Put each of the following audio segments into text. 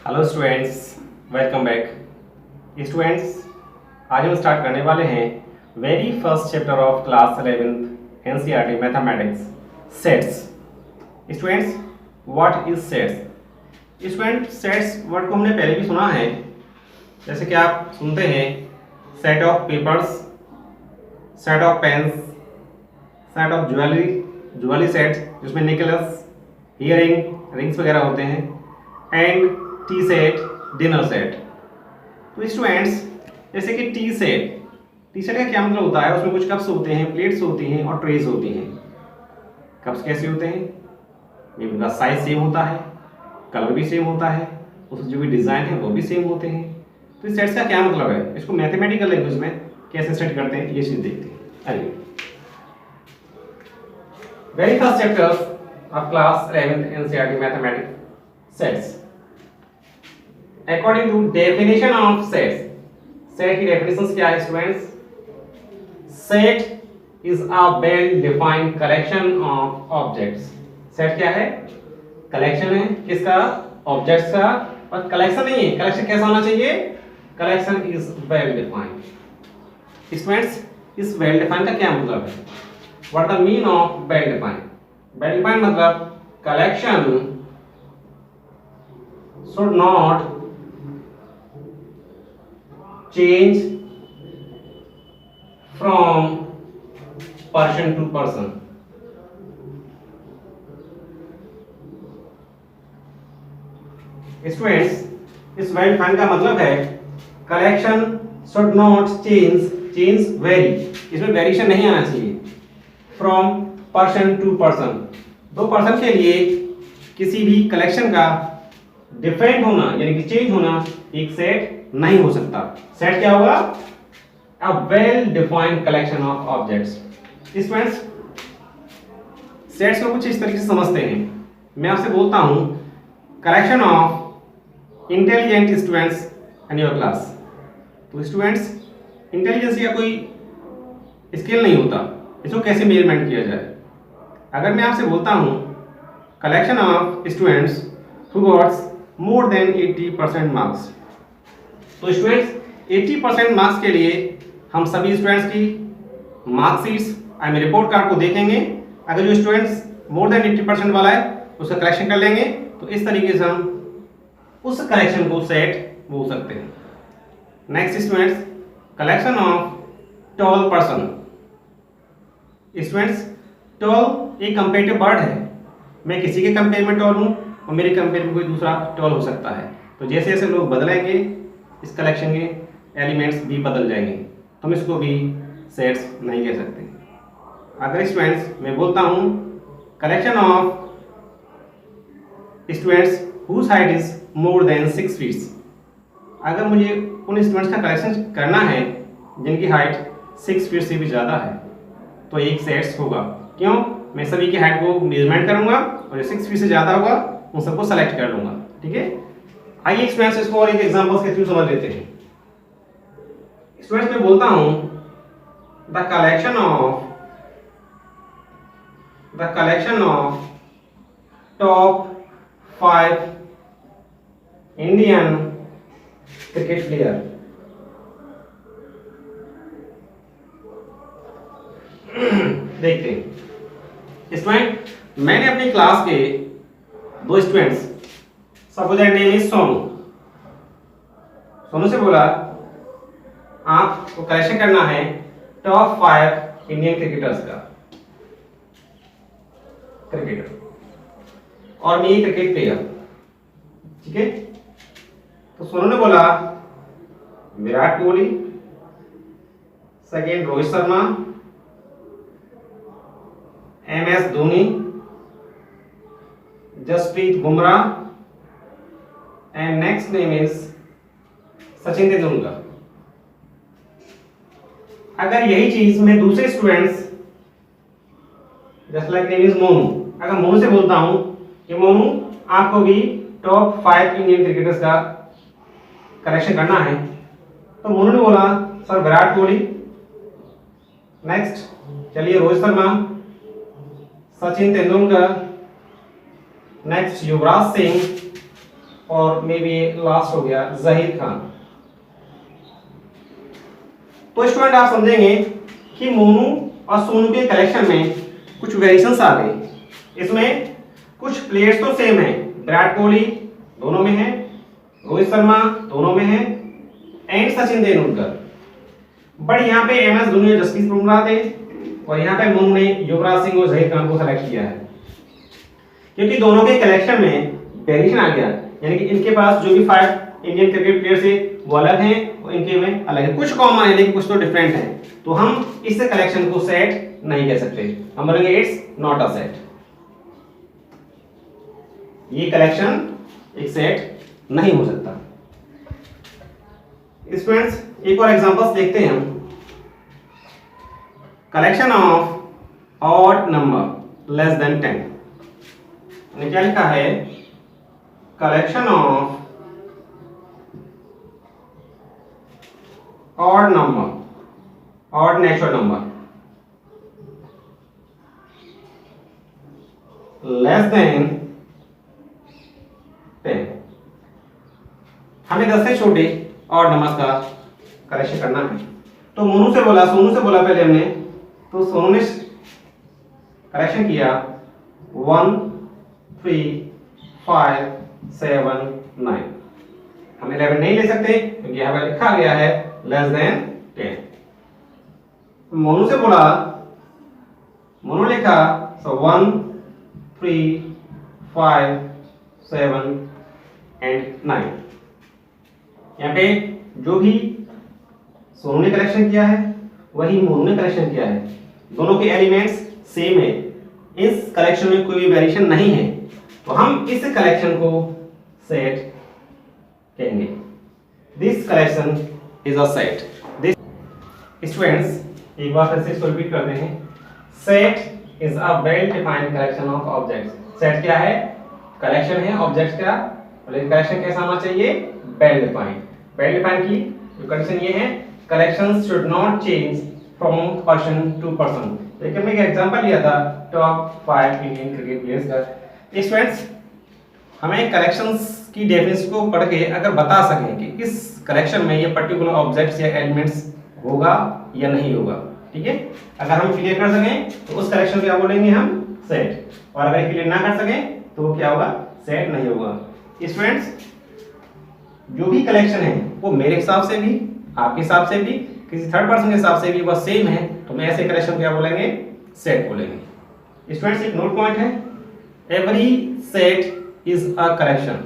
Hello students, welcome back. Students, आज हम start करने वाले हैं very first chapter of class 11th NCERT mathematics, sets. Students, what is sets? Student, sets word को हमने पहले भी सुना है। जैसे कि आप सुनते हैं set of papers, set of pens, set of jewellery set जिसमें नेकलेस, ईयरिंग, रिंग्स वगैरह होते हैं, and tea set, dinner set. तो स्टूडेंट्स, जैसे कि टी सेट का क्या मतलब होता है? उसमें कुछ कप्स होते हैं, प्लेट्स होती हैं और ट्रेज होती हैं। कप्स कैसे होते हैं? ये उनका साइज सेम होता है, कलर भी सेम होता है, उसकी जो भी डिज़ाइन है वो भी सेम होते हैं। तो इस सेट्स का क्या मतलब है? इसको मैथमेटिकल लैंग्वेज में कैसे सेट करते हैं ये चीज़ देखते हैं। आइए, very first chapter of class 11th NCERT mathematics, sets. According to definition of sets, set की डेफिनेशंस क्या है students? Set is a well defined collection of objects. Set क्या है? कलेक्शन है। किसका? ऑब्जेक्ट्स का। और कलेक्शन नहीं है, कलेक्शन कैसा होना चाहिए? Collection is well defined. Students, इस वेल डिफाइंड का क्या मतलब है? What the mean of well defined? Well defined मतलब collection should not change from person to person. Students, इस वेल डिफाइंड का मतलब है collection should not change very, इसमें वेरिएशन नहीं आना चाहिए। फ्रॉम पर्सन टू पर्सन, दो पर्सन के लिए किसी भी कलेक्शन का डिफरेंट होना यानी कि चेंज होना एक सेट नहीं हो सकता। सेट क्या होगा? अ well defined collection of objects. Students, sets को कुछ इस तरीके से समझते हैं। मैं आपसे बोलता हूं collection of intelligent students in your class. तो स्टूडेंट्स, इंटेलिजेंस का कोई स्केल नहीं होता, इसको कैसे मेजरमेंट किया जाए? अगर मैं आपसे बोलता हूं collection of students who gots more than 80% marks, तो स्टूडेंट्स 80% मार्क्स के लिए हम सभी स्टूडेंट्स की मार्कशीट्स रिपोर्ट कार्ड को देखेंगे। अगर जो स्टूडेंट्स मोर देन 80% वाला है उसका कलेक्शन कर लेंगे, तो इस तरीके से हम उस कलेक्शन को सेट बोल सकते हैं। Next students, collection of tall person. Students, tall एक कंपेरेटिव वर्ड है। मैं किसी के कंपेयर में टॉल हूं और मेरे कंपेयर में कोई दूसरा टॉल हो सकता है। तो जैसे जैसे लोग बदलेंगे इस कलेक्शन के एलिमेंट्स भी बदल जाएंगे, तो हम इसको भी सेट्स नहीं कह सकते। अगर स्टूडेंट्स मैं बोलता हूँ collection of students whose height is more than 6 feet, अगर मुझे उन स्टूडेंट्स का कलेक्शन करना है जिनकी हाइट 6 फीट से भी ज़्यादा है, तो एक सेट्स होगा। क्यों? मैं सभी की हाइट को मेजरमेंट करूंगा और जो 6 फीट से ज़्यादा होगा उन सबको सेलेक्ट कर लूंगा। ठीक है, आइए स्टूडेंट्स इसको और एक एग्जांपल्स के थ्रू समझ लेते हैं। स्टूडेंट्स, मैं बोलता हूं the collection of top 5 Indian cricket player. देखते हैं स्टूडेंट, मैंने अपनी क्लास के दो students, suppose that name is Sonu. Sonu से बोला आपको कलेक्शन करना है टॉप 5 इंडियन क्रिकेटर्स का, और मैं क्रिकेट प्लेयर। ठीक है, तो सोनू ने बोला Virat Kohli, second Rohit Sharma, MS Dhoni, Jasprit Bumrah, and next name is Sachin Tendulkar. अगर यही चीज मैं दूसरे students just like name is Monu, अगर मोनू से बोलता हूं कि मोनू आपको भी टॉप 5 इंडियन क्रिकेटर्स का कलेक्शन करना है, तो मोनू ने बोला सर विराट कोहली, नेक्स्ट चलिए रोहित शर्मा, सचिन तेंदुलकर, नेक्स्ट युवराज सिंह और मे बी लास्ट हो गया जहीर खान। तो स्टूडेंट आप समझेंगे कि मोनू और सोनू के कलेक्शन में कुछ वेरिएशंस आ गए। इसमें कुछ प्लेयर्स तो सेम है, विराट कोहली दोनों में है, रोहित शर्मा दोनों में है एंड सचिन तेंदुलकर। बट यहाँ पे एम एस धोनी और जसप्रीत बुमराह थे और यहाँ पे मोनू ने युवराज सिंह और जहीर खान को सेलेक्ट किया है। क्योंकि दोनों के कलेक्शन में वेरिएशन आ गया, यानी कि इनके पास जो भी 5 इंडियन क्रिकेट प्लेयर्स है वो अलग हैं और इनके में अलग है, कुछ कॉमन है लेकिन कुछ तो डिफरेंट है। तो हम इस कलेक्शन को सेट नहीं कह सकते, हम बोलेंगे इट्स नॉट अ सेट। ये कलेक्शन एक सेट नहीं हो सकता। स्टूडेंट्स एक और एग्जांपल्स देखते हैं हम। Collection of odd number less than 10, मैंने क्या लिखा है, collection of odd number, odd natural number less than 10। हमें 10 से छोटे ऑड नंबर्स का कलेक्शन करना है। तो मोनू से बोला, सोनू से बोला पहले हमने, तो सोनू ने कलेक्शन किया 1 3 5 7 9। हम 11 नहीं ले सकते क्योंकि यहाँ पर लिखा गया है लेस देन 10। मोनू से बोला, मोनू लिखा 1 3 5 7 एंड 9। यहाँ पे जो भी सोनू ने कलेक्शन किया है वही मोनू ने कलेक्शन किया है, दोनों के एलिमेंट्स सेम है, इस कलेक्शन में कोई भी वेरिएशन नहीं है, तो हम इस कलेक्शन को सेट कहेंगे। This collection is a set. This students एक बार फिर से इसको रिपीट करते हैं। Set is a well defined collection of objects. Set क्या है, कलेक्शन है ऑब्जेक्ट्स का, और कलेक्शन कैसा होना चाहिए, वेल डिफाइंड। वेल डिफाइंड की जो कंडीशन ये है, collections should not change from person to person. देखिए मैं एक एग्जांपल लिया था टॉप 5 इंडियन क्रिकेट प्लेयर्स का। स्टूडेंट्स हमें कलेक्शंस की डेफिनेशन को पढ़ के अगर बता सकें कि इस कलेक्शन में ये पर्टिकुलर ऑब्जेक्ट्स या एलिमेंट्स होगा या नहीं होगा, ठीक है, अगर हम क्लियर कर सकें तो उस कलेक्शन को क्या बोलेंगे हम, सेट। और अगर क्लियर ना कर सकें तो वो क्या होगा, सेट नहीं होगा। स्टूडेंट्स जो भी कलेक्शन है वो मेरे हिसाब से भी, आपके हिसाब से भी, किसी थर्ड पर्सन के हिसाब से भी वह सेम है, तो मैं ऐसे कलेक्शन क्या बोलेंगे, सेट बोलेंगे। स्टूडेंट्स एक नोट पॉइंट है, every set is a collection,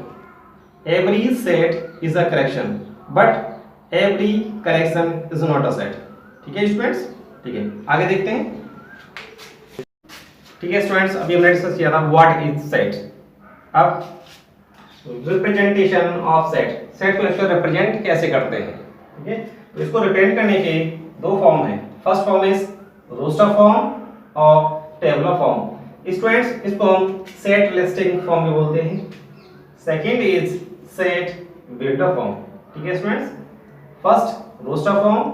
every set is a collection, but every collection is not a set. ठीक है स्टूडेंट्स, ठीक है आगे देखते हैं। ठीक है स्टूडेंट्स अभी हमने डिस्कस किया था व्हाट इज सेट। अब रिप्रेजेंटेशन ऑफ सेट, सेट को एक्चुअली रिप्रेजेंट कैसे करते हैं, ठीक है, तो इसको रिप्रेजेंट करने के दो फॉर्म है। First form is roster form और टेबुलर फॉर्म। स्टूडेंट्स इसको हम सेट लिस्टिंग फॉर्म भी बोलते हैं। Second is set builder form. ठीक है स्टूडेंट्स, फर्स्ट रोस्टर फॉर्म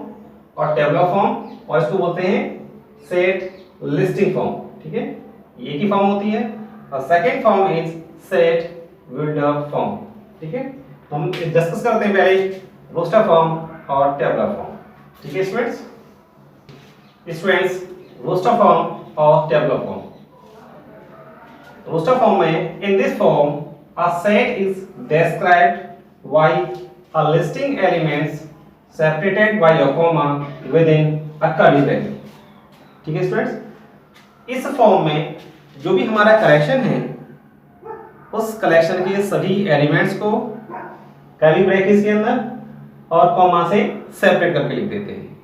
और टेबुलर फॉर्म, और इसको बोलते हैं सेट लिस्टिंग फॉर्म। ठीक है, ये की फॉर्म होती है, और second form is set builder form. ठीक है, तो हम डिस्कस करते हैं पहले रोस्टर फॉर्म और टेबुलर फॉर्म। ठीक है स्टूडेंट्स, रोस्टर फॉर्म और टेबुलर फॉर्म। रोस्टर फॉर्म में in this form a set is described by a listing elements separated by a comma within a curly bracket। ठीक है स्टूडेंट्स, इस form में जो भी हमारा कलेक्शन है उस कलेक्शन के सभी एलिमेंट्स को कर्ली ब्रैकेट्स के अंदर और कॉमा से सेपरेट करके लिख देते हैं।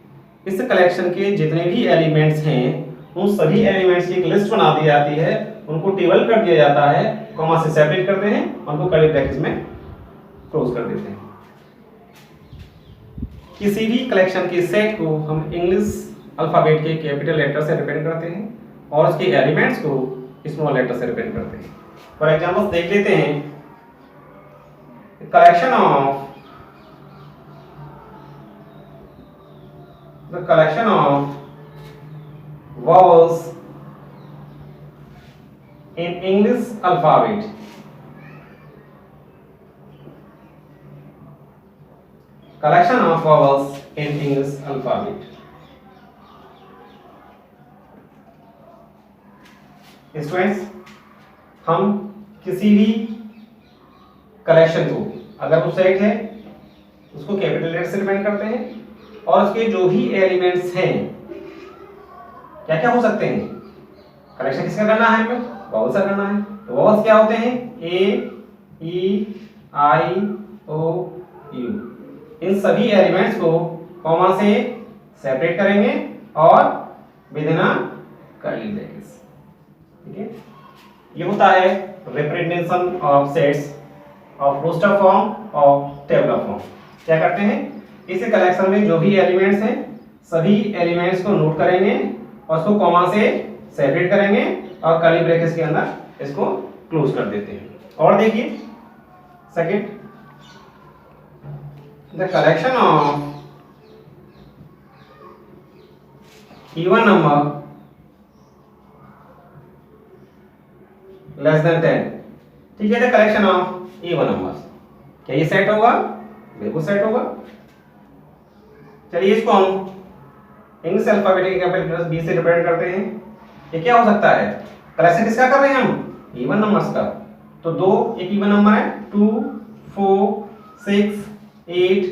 इस कलेक्शन के जितने भी एलिमेंट्स हैं उन सभी एलिमेंट्स की एक लिस्ट बना दी जाती है, उनको टेबल कर दिया जाता है, कॉमा से सेपरेट करते हैं, उनको कर्ली ब्रैकेट्स में क्लोज कर देते हैं। किसी भी कलेक्शन के सेट को हम इंग्लिश अल्फाबेट के कैपिटल लेटर से रिप्रेजेंट करते हैं और उसके एलिमेंट्स को स्मॉल लेटर से रिप्रेजेंट करते हैं। फॉर एग्जांपल देख लेते हैं, collection of the collection of vowels in English alphabet collection of vowels in English alphabet. Students, हम किसी भी कलेक्शन को, अगर वो सेट है उसको कैपिटल लेटर से डिपेंड करते हैं और उसके जो भी एलिमेंट्स हैं, क्या क्या हो सकते हैं, कलेक्शन किसका करना है, हमें वॉवल्स का करना है। तो वॉवल्स क्या होते हैं, ए, ई, आई, ओ, यू। इन सभी एलिमेंट्स को कॉमा से सेपरेट करेंगे और विदिन अ कर्ली ब्रैकेट्स। ठीक है, ये होता है representation of sets of roster form और टेबुलर फॉर्म। क्या करते हैं, इस कलेक्शन में जो भी एलिमेंट्स हैं सभी एलिमेंट्स को नोट करेंगे और उसको कॉमा से सेपरेट करेंगे और कर्ली ब्रैकेट्स के अंदर इसको क्लोज कर देते हैं। और देखिए second, the collection of even number less than 10। ठीक है, the collection of even numbers. क्या ये सेट होगा, बिल्कुल सेट होगा। चलिए इसको हम इंग्लिश अल्फाबेटिक कैपिटल बी से रिप्रेजेंट करते हैं। ये क्या हो सकता है, कलेक्शन किसका कर रहे हैं हम, इवन नंबर्स का। तो दो एक इवन नंबर है, 2, 4, 6, 8,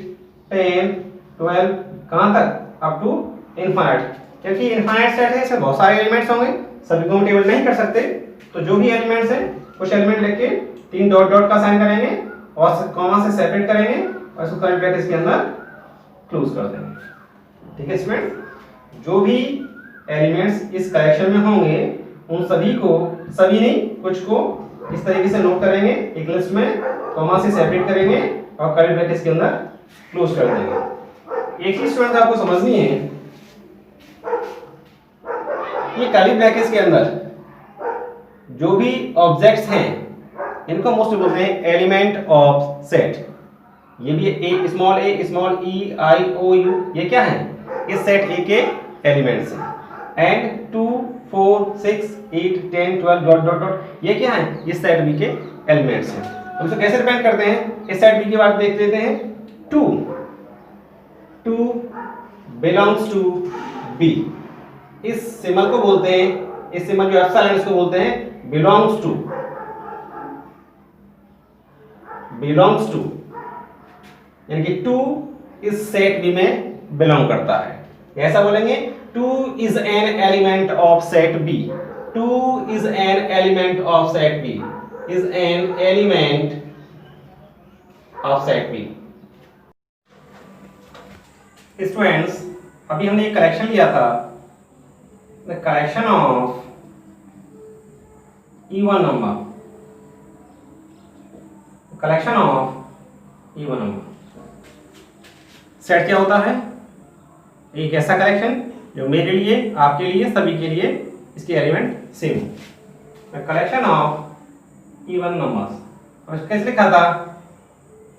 10, 12, कहां तक, अप टू इनफाइनाइट। क्योंकि इनफाइनाइट सेट है, इसमें बहुत सारे एलिमेंट्स होंगे, सभी को हम टेबल नहीं कर सकते। तो जो भी एलिमेंट्स हैं कुछ एलिमेंट लेके 3 डॉट डॉट का साइन करेंगे और कॉमा से सेपरेट करेंगे और इसको कर्ली ब्रैकेट्स के अंदर क्लोज कर देंगे। ठीक है स्टूडेंट, जो भी एलिमेंट्स इस कलेक्शन में होंगे उन सभी को, सभी नहीं कुछ को इस तरीके से नोट करेंगे, एक लिस्ट में कॉमा से सेपरेट करेंगे और कर्ली ब्रैकेट्स के अंदर क्लोज कर देंगे। एक ही स्टूडेंट आपको समझनी है, ये कर्ली ब्रैकेट्स के अंदर जो भी ऑब्जेक्ट्स हैं इनको मोस्टली बोलते हैं एलिमेंट ऑफ सेट। ये भी ए small E I O you, ये क्या है, इस सेट ए के एलिमेंट्स हैं। एंड 2, 4, 6, 8, 10, 12 डॉट डॉट डॉट, ये क्या है, इस सेट बी के एलिमेंट्स हैं। हम इसको कैसे रिप्रेजेंट करते हैं, इस सेट बी की बात देख लेते हैं। 2 बिलोंग्स टू बी, इस सिंबल को बोलते हैं, इस सिंबल जो एप्सिलॉन इसको बोलते हैं बिलोंग्स टू, बिलोंग्स टू, यानी कि 2 इस सेट बी में बिलोंग करता है। ऐसा बोलेंगे, 2 is an element of set B, 2 is an element of set B, is an element of set B। Students, अभी हमने एक कलेक्शन लिया था, the collection of even number, collection of even number. Set क्या होता है, एक ऐसा कलेक्शन जो मेरे लिए, आपके लिए, सभी के लिए इसके एलिमेंट सेम हो। कलेक्शन ऑफ इवन नंबर्स, और कैसे लिखा था,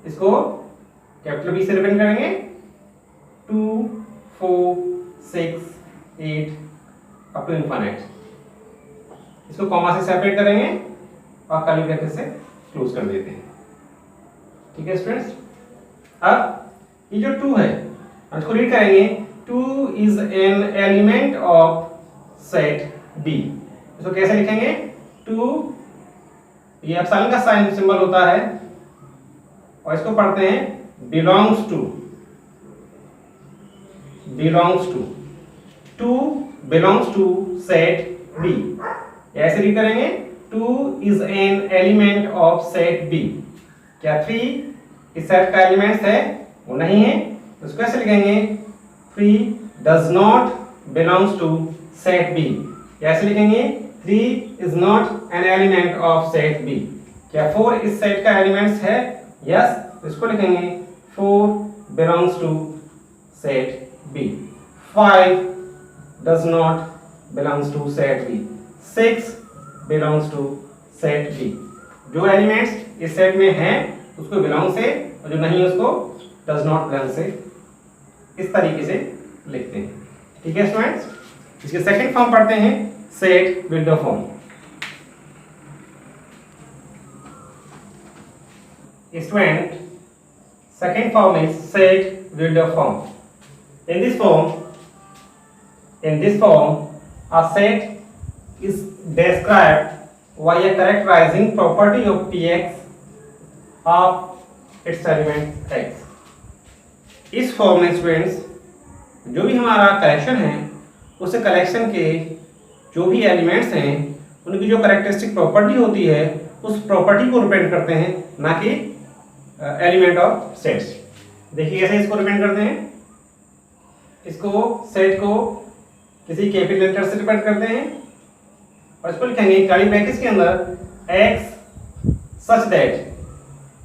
इसको कैपिटल बी से रिप्रेजेंट करेंगे, 2, 4, 6, 8 अप टू इनफाइनाइट। इसको कॉमा से सेपरेट करेंगे और कर्ली ब्रैकेट से क्लोज कर देते हैं। ठीक है स्टूडेंट्स, अब ये जो 2 है इसको रीड करेंगे, 2 is an element of set B। इसको कैसे लिखेंगे, 2, ये एप्सिलॉन का साइन सिंबल होता है और इसको पढ़ते हैं belongs to, belongs to, 2 belongs to set B। ऐसे रीड करेंगे, 2 is an element of set B। क्या 3 इस सेट का एलिमेंट्स है, वो नहीं है, तो इसको कैसे लिखेंगे, 3 does not belongs to set B। कैसे लिखेंगे, 3 is not an element of set B। क्या 4 इस सेट का एलिमेंट्स है, यस, इसको लिखेंगे 4 belongs to set B। 5 does not belongs to set B। 6 belongs to set B। जो एलिमेंट्स इस सेट में हैं उसको बिलोंग से, और जो नहीं उसको डज नॉट बिलोंग से, इस तरीके से लिखते हैं। ठीक है स्टूडेंट्स, इसके सेकंड फॉर्म पढ़ते हैं, set with the form. Student, second form is set Wildorf form. In this form, a set is described by a characterizing property of Px of its element x. इस form में students जो भी हमारा collection है उस collection के जो भी एलिमेंट्स हैं उनकी जो कैरेक्टरिस्टिक प्रॉपर्टी होती है उस प्रॉपर्टी को रिप्रेजेंट करते हैं, ना कि एलिमेंट ऑफ सेट्स। देखिए कैसे इसको रिप्रेजेंट करते हैं। इसको सेट को किसी कैपिटल लेटर से रिप्रेजेंट करते हैं और इसको लिखेंगे कर्ली ब्रैकेट्स के अंदर x सच दैट,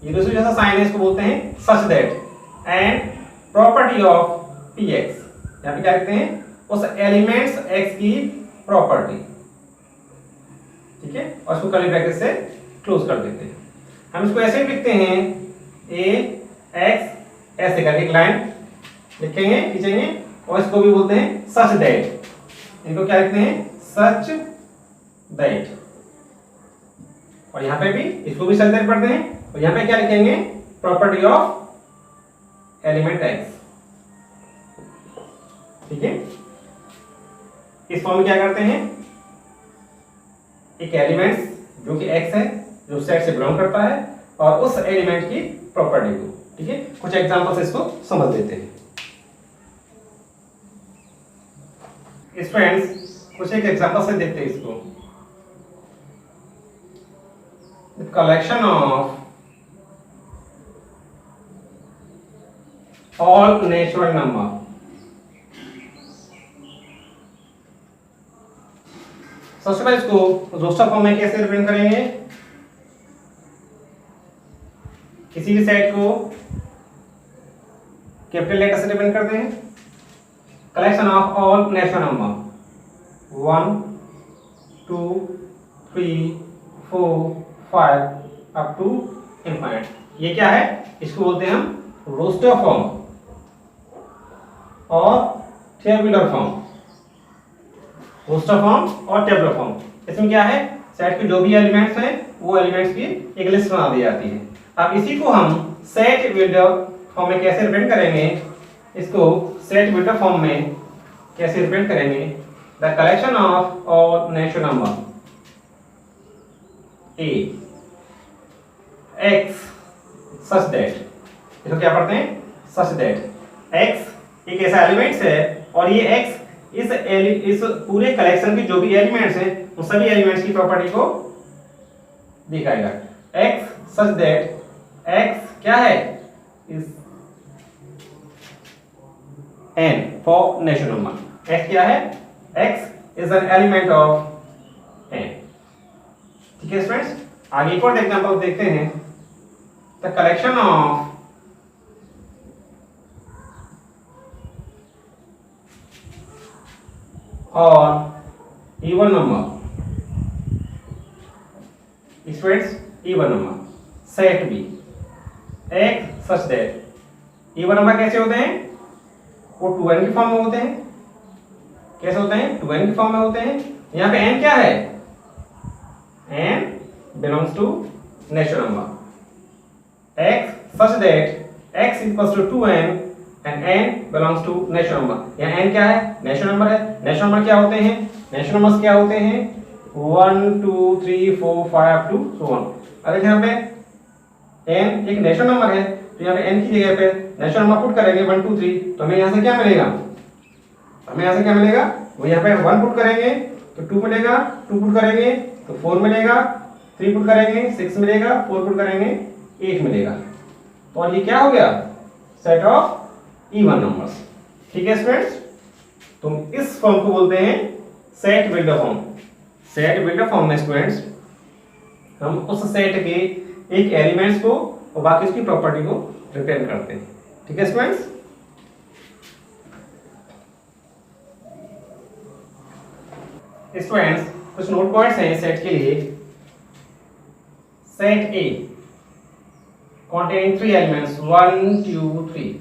ये दूसरी जैसा साइन है इसको बोलते हैं such that, and property of px, यहाँ पे क्या लिखते हैं उस एलिमेंट्स x की प्रॉपर्टी, ठीक है, और इसको कर्ली ब्रैकेट से क्लोज कर देते हैं। हम इसको ऐसे भी लिखते हैं a x ऐसे करके एक लाइन लिखेंगे खींचेंगे और इसको भी बोलते हैं सच दैट, इनको क्या लिखते हैं सच दैट, और यहाँ पे भी इसको भी सच दैट पढ़ते हैं और यहाँ पे क्या लिखेंगे प्रॉपर्टी ऑफ एलिमेंट x, ठीक है। इस फॉर्म में क्या करते हैं, एक एलिमेंट्स जो कि x है जो सेट से बिलोंग करता है और उस एलिमेंट की प्रॉपर्टी को, ठीक है। कुछ एग्जांपल से इसको समझ लेते हैं। स्टूडेंट्स कुछ एक एग्जांपल से देखते हैं इसको। The collection of all natural number, सबसे पहले इसको रोस्टर फॉर्म में कैसे रिप्रेजेंट करेंगे। किसी भी सेट को कैपिटल लेटर से रिप्रेजेंट करते हैं। Collection of all natural number 1 2 3 4 5 up to infinite, ये क्या है, इसको बोलते हैं हम रोस्टर फॉर्म और टेबुलर फॉर्म। रोस्टर फॉर्म और टेबुलर फॉर्म, इसमें क्या है सेट के जो भी एलिमेंट्स हैं वो एलिमेंट्स की एक लिस्ट बना दी जाती है। अब इसी को हम सेट बिल्डर फॉर्म में कैसे रिप्रेजेंट करेंगे, इसको सेट बिल्डर फॉर्म में कैसे रिप्रेजेंट करेंगे। The collection of all natural number a x such that, इसको क्या पढ़ते हैं सच दैट, x एक ऐसा एलिमेंट्स है और ये x इस पूरे कलेक्शन के जो भी एलिमेंट्स हैं उन सभी एलिमेंट्स की प्रॉपर्टी को दिखाएगा। x सच दैट x क्या है इस n for natural number, x क्या है x is an element of n, ठीक है स्टूडेंट्स। आगे एक और एग्जांपल देखते हैं। द कलेक्शन ऑफ और even number, students even number set B x such that, even number कैसे होते हैं, वो 2n की फॉर्म में होते हैं। कैसे होते हैं 2n की फॉर्म में होते हैं। यहाँ पे n क्या है, n belongs to natural number, x such that x equals to 2n and n belongs to natural number। यहाँ n क्या है नेचुरल नंबर है। नेचुरल नंबर क्या होते हैं, नेचुरल नंबर्स क्या होते हैं 1 2 3 4 5 अप टू सो ऑन। अगर यहाँ पे n एक नेचुरल नंबर है तो यहाँ पे n की जगह पे नेचुरल नंबर पुट करेंगे 1 2 3 तो हमें यहाँ से क्या मिलेगा, हमें यहाँ से क्या मिलेगा, वो यहाँ पे 1 पुट करेंगे तो 2 मिलेगा, 2 पुट करेंगे तो 4 मिलेगा, 3 पुट करेंगे 6 मिलेगा, 4 पुट करेंगे 8 मिलेगा। और ये क्या हो गया सेट ऑफ इवन नंबर्स, ठीक है स्टूडेंट्स। तो इस फॉर्म को बोलते हैं set builder form. Set builder form में स्टूडेंट्स हम उस सेट के एक एलिमेंट्स को और बाकी उसकी प्रॉपर्टी को रिप्रेजेंट करते हैं, ठीक है स्टूडेंट्स। स्टूडेंट्स कुछ नोट पॉइंट्स हैं सेट के लिए। सेट ए containing 3 elements 1 2 3,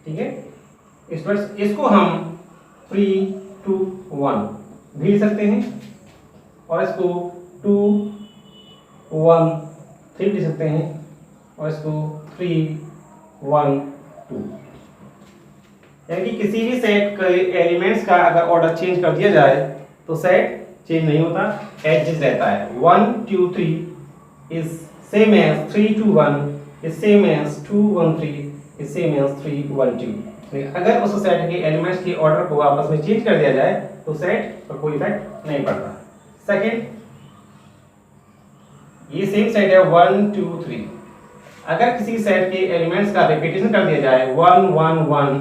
ठीक है। इसको हम 3 2 1 भी लिख सकते हैं और इसको 2 1 3 लिख सकते हैं और इसको 3 1 2, यानी कि किसी भी सेट के एलिमेंट्स का अगर ऑर्डर चेंज कर दिया जाए तो सेट चेंज नहीं होता, एज इज रहता है। 1 2 3 is same as 3 2 1 is same as 2 1 3 is same as 3 1 2। अगर उस सेट के एलिमेंट्स की ऑर्डर को आपस में चेंज कर दिया जाए तो सेट पर कोई इफेक्ट नहीं पड़ता। सेकंड, ये सेम सेट है 1 2 3, अगर किसी सेट के एलिमेंट्स का रिपीटेशन कर दिया जाए 1 1 1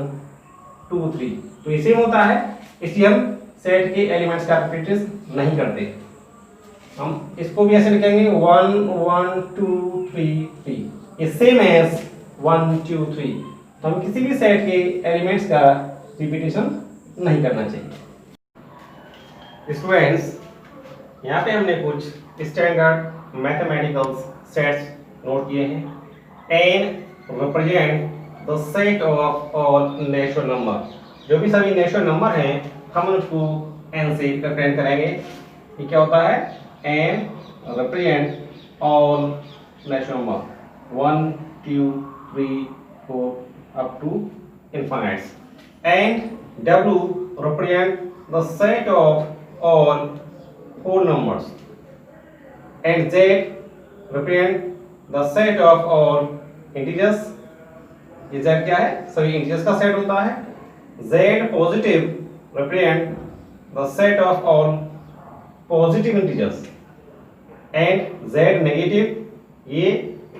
2 3 तो ये सेम होता है, इसलिए हम सेट के एलिमेंट्स का रिपीटेशन नहीं करते। हम इसको भी ऐसे लिखेंगे 1 1 2 3 3 इज सेम एज 1 2 3। तो हम किसी भी सेट के एलिमेंट्स का रिपीटेशन नहीं करना चाहिए। स्टूडेंट्स, यहाँ पे हमने कुछ स्टैंडर्ड मैथमेटिकल सेट्स नोट किए हैं। n represent the set of all natural number, जो भी सभी नेचुरल नंबर हैं हम उसको n से रिप्रेजेंट करेंगे। ये क्या होता है? n represent all natural number 1 2 3 4 up to infinite, and w represent the set of all whole numbers, and z represent the set of all integers। ये z क्या है? सभी इंटीजर्स का सेट होता है। z positive represent the set of all positive integers, and z negative ये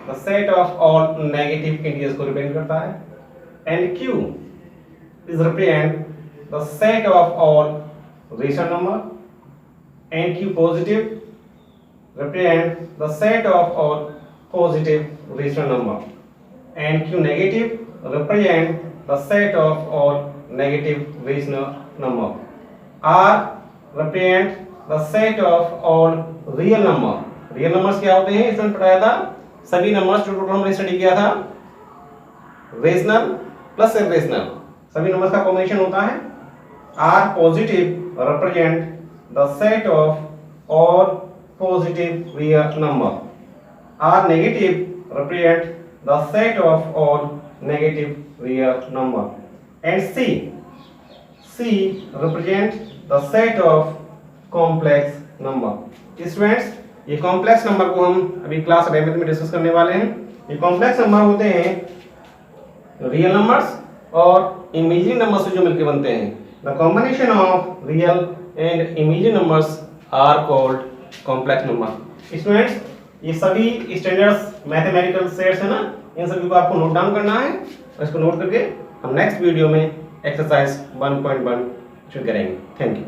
the set of all negative integers को represent करता है। and q is represent the set of all rational number, and q positive represent the set of all positive rational number, and q negative represent the set of all negative rational number। r represent the set of all real number। Real numbers क्या होते हैं इसमें पढ़ाया था, सभी numbers जो total हमने study किया था, रेशनल प्लस इरेशनल सभी नंबर्स का कॉम्बिनेशन होता है। r positive represent the set of all positive real number, r negative represent the set of all negative real number, and c represent the set of complex number। Students, ये complex number को हम अभी class 11 में discuss करने वाले हैं। ये complex number होते हैं रियल नंबर्स और इमेजिनरी नंबर्स से जो मिलकर बनते हैं। The combination of real and imaginary numbers are called complex number. Students, ये सभी स्टैंडर्ड्स मैथमेटिकल सेट्स है ना, इन सभी को आपको नोट डाउन करना है और इसको नोट करके हम नेक्स्ट वीडियो में एक्सरसाइज 1.1 शुरू करेंगे। Thank you.